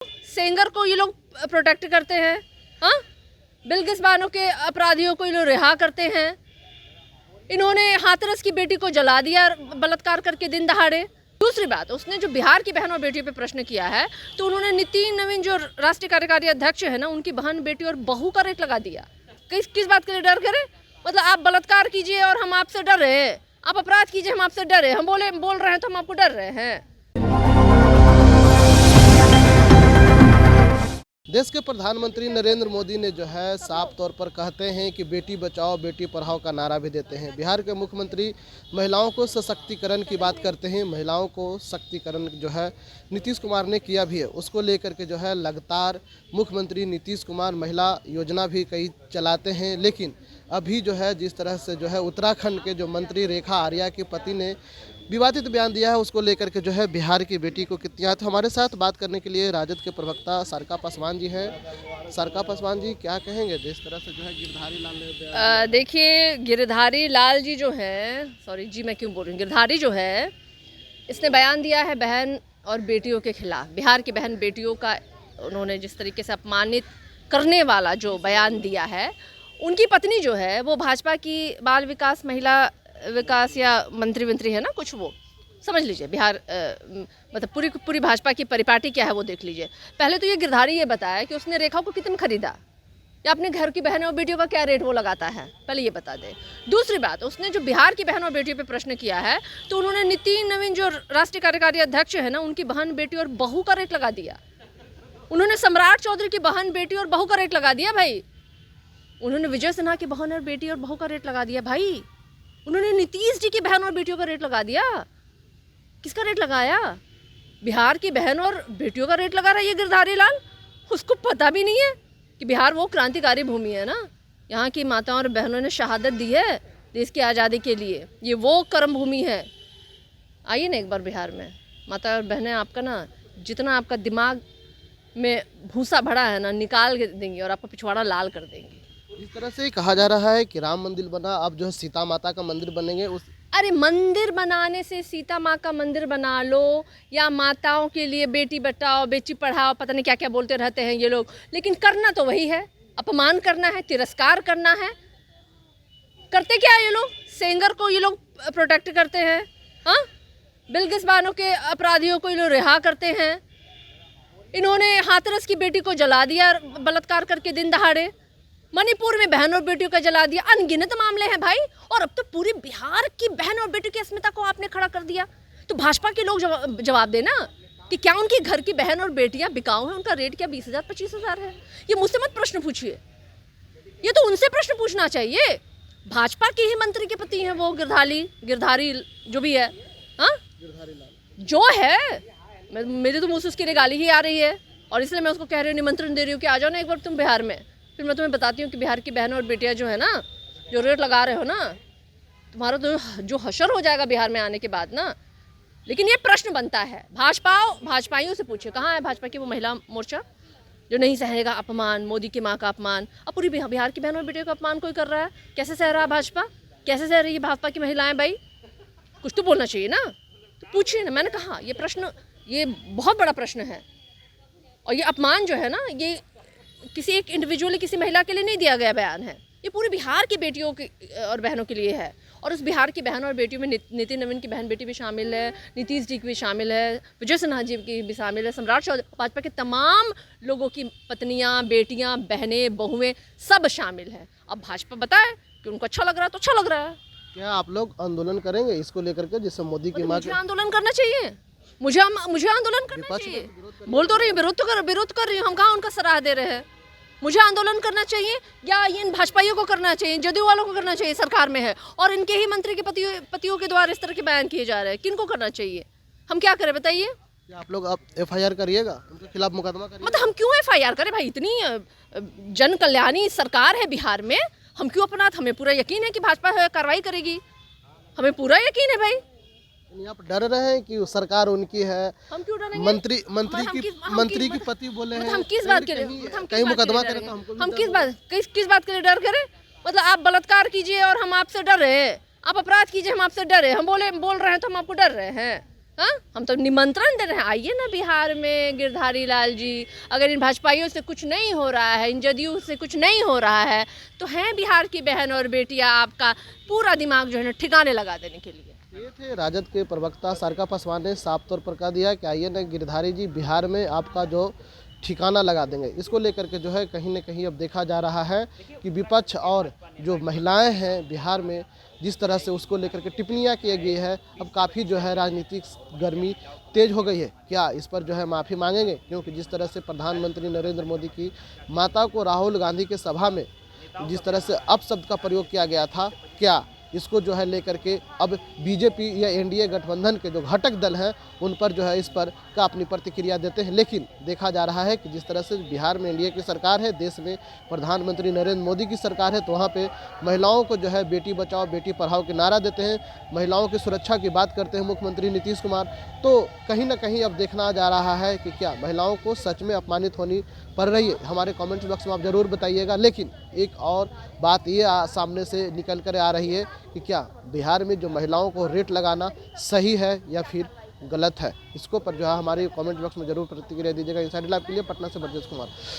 सेंगर को ये लोग प्रोटेक्ट करते हैं, हाँ, बिल्किस बानो के अपराधियों को ये लोग रिहा करते हैं। इन्होंने हाथरस की बेटी को जला दिया बलात्कार करके दिन दहाड़े। दूसरी बात, उसने जो बिहार की बहन और बेटियों पे प्रश्न किया है तो उन्होंने नितिन नवीन जो राष्ट्रीय कार्यकारी अध्यक्ष है ना, उनकी बहन बेटी और बहू का रेट लगा दिया। किस बात के लिए डर करे? मतलब आप बलात्कार कीजिए और हम आपसे डर रहे हैं, आप अपराध कीजिए हम आपसे डर रहे हैं, हम बोल रहे हैं तो हम आपको डर रहे हैं। देश के प्रधानमंत्री नरेंद्र मोदी ने जो है साफ तौर पर कहते हैं कि बेटी बचाओ बेटी पढ़ाओ का नारा भी देते हैं। बिहार के मुख्यमंत्री महिलाओं को सशक्तिकरण की बात करते हैं। महिलाओं को सशक्तिकरण जो है नीतीश कुमार ने किया भी है, उसको लेकर के जो है लगातार मुख्यमंत्री नीतीश कुमार महिला योजना भी कई चलाते हैं। लेकिन अभी जो है जिस तरह से जो है उत्तराखंड के जो मंत्री रेखा आर्या के पति ने विवादित बयान दिया है, उसको लेकर के जो है बिहार की बेटी को कितना। तो हमारे साथ बात करने के लिए राजद के प्रवक्ता सारका पासवान जी हैं। सारका पासवान जी, क्या कहेंगे जिस तरह से जो है गिरधारी लाल ने देखिए, गिरधारी लाल जी जो है, सॉरी जी मैं क्यों बोल रही हूँ, गिरधारी जो है इसने बयान दिया है बहन और बेटियों के खिलाफ। बिहार की बहन बेटियों का उन्होंने जिस तरीके से अपमानित करने वाला जो बयान दिया है, उनकी पत्नी जो है वो भाजपा की बाल विकास महिला विकास या मंत्री है ना, कुछ वो समझ लीजिए बिहार मतलब पूरी भाजपा की परिपाटी क्या है वो देख लीजिए। पहले तो ये गिरधारी ये बताया कि उसने रेखा को कितने खरीदा या अपने घर की बहनों और बेटियों का क्या रेट वो लगाता है, पहले ये बता दे। दूसरी बात, उसने जो बिहार की बहनों और बेटियों पे प्रश्न किया है तो उन्होंने नितिन नवीन जो राष्ट्रीय कार्यकारी अध्यक्ष है ना, उनकी बहन बेटी और बहू का रेट लगा दिया। उन्होंने सम्राट चौधरी की बहन बेटी और बहू का रेट लगा दिया भाई। उन्होंने विजय सिन्हा की बहन और बेटी और बहू का रेट लगा दिया भाई। उन्होंने नीतीश जी की बहन और बेटियों का रेट लगा दिया। किसका रेट लगाया? बिहार की बहन और बेटियों का रेट लगा रहा है ये गिरधारी लाल। उसको पता भी नहीं है कि बिहार वो क्रांतिकारी भूमि है ना, यहाँ की माताओं और बहनों ने शहादत दी है देश की आज़ादी के लिए। ये वो कर्म भूमि है। आइए ना एक बार बिहार में, माता और बहनें आपका ना जितना आपका दिमाग में भूसा भरा है ना, निकाल के देंगी और आपका पिछवाड़ा लाल कर देंगी। इस तरह से कहा जा रहा है कि राम मंदिर बना, अब जो है सीता माता का मंदिर बनेंगे। अरे मंदिर बनाने से सीता माँ का मंदिर बना लो या माताओं के लिए बेटी बचाओ बेटी पढ़ाओ, पता नहीं क्या क्या बोलते रहते हैं ये लोग, लेकिन करना तो वही है, अपमान करना है, तिरस्कार करना है। करते क्या है ये लोग? सेंगर को ये लोग प्रोटेक्ट करते हैं, हाँ, बिल्किस बानो के अपराधियों को ये लोग रिहा करते हैं। इन्होंने हाथरस की बेटी को जला दिया बलात्कार करके दिन दहाड़े। मणिपुर में बहन और बेटियों का जला दिया। अनगिनत मामले हैं भाई, और अब तो पूरी बिहार की बहन और बेटी की अस्मिता को आपने खड़ा कर दिया। तो भाजपा के लोग जवाब देना कि क्या उनके घर की बहन और बेटियां बिकाऊ हैं, उनका रेट क्या 20,000 25,000 है? ये मुझसे मत प्रश्न पूछिए, ये तो उनसे प्रश्न पूछना चाहिए। भाजपा के ही मंत्री के पति हैं वो गिरधारी जो भी है, हाँ, जो है। मेरे तो मुँह से उसकी रेगाली ही आ रही है और इसलिए मैं उसको कह रही हूँ, निमंत्रण दे रही हूँ कि आ जाओ ना एक बार तुम बिहार में, फिर मैं तुम्हें बताती हूँ कि बिहार की बहनों और बेटियां जो है ना, जो रेट लगा रहे हो ना, तुम्हारा तो जो हशर हो जाएगा बिहार में आने के बाद ना। लेकिन ये प्रश्न बनता है, भाजपाइयों से पूछे, कहाँ है भाजपा की वो महिला मोर्चा जो नहीं सहेगा अपमान, मोदी की माँ का अपमान? अब पूरी बिहार की बहनों और बेटियों का अपमान कोई कर रहा है, कैसे सह रहा है भाजपा? कैसे सह रही है भाजपा की महिलाएं? भाई कुछ तो बोलना चाहिए ना, तो पूछिए ना। मैंने कहा ये प्रश्न, ये बहुत बड़ा प्रश्न है। और ये अपमान जो है ना, ये किसी एक इंडिविजुअली किसी महिला के लिए नहीं दिया गया बयान है, ये पूरी बिहार की बेटियों की और बहनों के लिए है। और उस बिहार की बहन और बेटियों में नितिन नवीन की बहन बेटी भी शामिल है, नीतीश जी की भी शामिल है, विजय सिन्हा जी की भी शामिल है, सम्राट चौधरी, भाजपा के तमाम लोगों की पत्नियां, बेटियां, बहनें, बहुएं सब शामिल हैं। अब भाजपा बताए कि उनको अच्छा लग रहा है तो अच्छा लग रहा है। क्या आप लोग आंदोलन करेंगे इसको लेकर के, जिससे मोदी की माँ? मुझे आंदोलन करना चाहिए, मुझे आंदोलन करना चाहिए। बोल तो रही, विरोध कर रही हूँ, हम कहाँ उनका सराह दे रहे हैं। मुझे आंदोलन करना चाहिए या इन भाजपाइयों को करना चाहिए, जदयू वालों को करना चाहिए? सरकार में है और इनके ही मंत्री के पतियों के द्वारा इस तरह के बयान किए जा रहे हैं, किनको करना चाहिए? हम क्या करें बताइए? आप लोग अब FIR करिएगा, उनके खिलाफ मुकदमा करिएगा? मतलब हम क्यों FIR करें भाई? इतनी जन कल्याणी सरकार है बिहार में, हम क्यों अपना? हमें पूरा यकीन है कि भाजपा कार्रवाई करेगी, हमें पूरा यकीन है भाई। आप डर रहे हैं कि सरकार उनकी है? हम क्यों डरेंगे? मंत्री की पति बोले हैं, हम किस बात के लिए कहीं मुकदमा करें तो हमको हम किस बात के लिए डर करें? मतलब आप बलात्कार कीजिए और हम आपसे डर रहे हैं, आप अपराध कीजिए हम आपसे डर रहे हैं, हम बोल रहे हैं तो हम आपको डर रहे हैं, हाँ, हम तो निमंत्रण दे रहे हैं, आइए ना बिहार में गिरधारी लाल जी। अगर इन भाजपाइयों से कुछ नहीं हो रहा है, इन जदयू से कुछ नहीं हो रहा है, तो हैं बिहार की बहन और बेटियां आपका पूरा दिमाग जो है ना ठिकाने लगा देने के लिए। ये थे राजद के प्रवक्ता सारका पासवान ने साफ तौर पर कह दिया कि आइए ना गिरधारी जी, बिहार में आपका जो ठिकाना लगा देंगे। इसको लेकर के जो है कहीं न कहीं अब देखा जा रहा है कि विपक्ष और जो महिलाएं हैं बिहार में जिस तरह से उसको लेकर के टिप्पणियां की गई है, अब काफ़ी जो है राजनीतिक गर्मी तेज हो गई है। क्या इस पर जो है माफ़ी मांगेंगे? क्योंकि जिस तरह से प्रधानमंत्री नरेंद्र मोदी की माता को राहुल गांधी के सभा में जिस तरह से अपशब्द का प्रयोग किया गया था, क्या इसको जो है लेकर के अब बीजेपी या एनडीए गठबंधन के जो घटक दल हैं उन पर जो है इस पर का अपनी प्रतिक्रिया देते हैं। लेकिन देखा जा रहा है कि जिस तरह से बिहार में एनडीए की सरकार है, देश में प्रधानमंत्री नरेंद्र मोदी की सरकार है, तो वहाँ पे महिलाओं को जो है बेटी बचाओ बेटी पढ़ाओ के नारा देते हैं, महिलाओं की सुरक्षा की बात करते हैं मुख्यमंत्री नीतीश कुमार। तो कहीं ना कहीं अब देखना जा रहा है कि क्या महिलाओं को सच में अपमानित होनी पड़ रही है। हमारे कमेंट बॉक्स में आप ज़रूर बताइएगा। लेकिन एक और बात ये सामने से निकल कर आ रही है कि क्या बिहार में जो महिलाओं को रेट लगाना सही है या फिर गलत है। इसको पर जो है हमारे कमेंट बॉक्स में जरूर प्रतिक्रिया दीजिएगा। इंसाइडर लाइव के लिए पटना से ब्रजेश कुमार।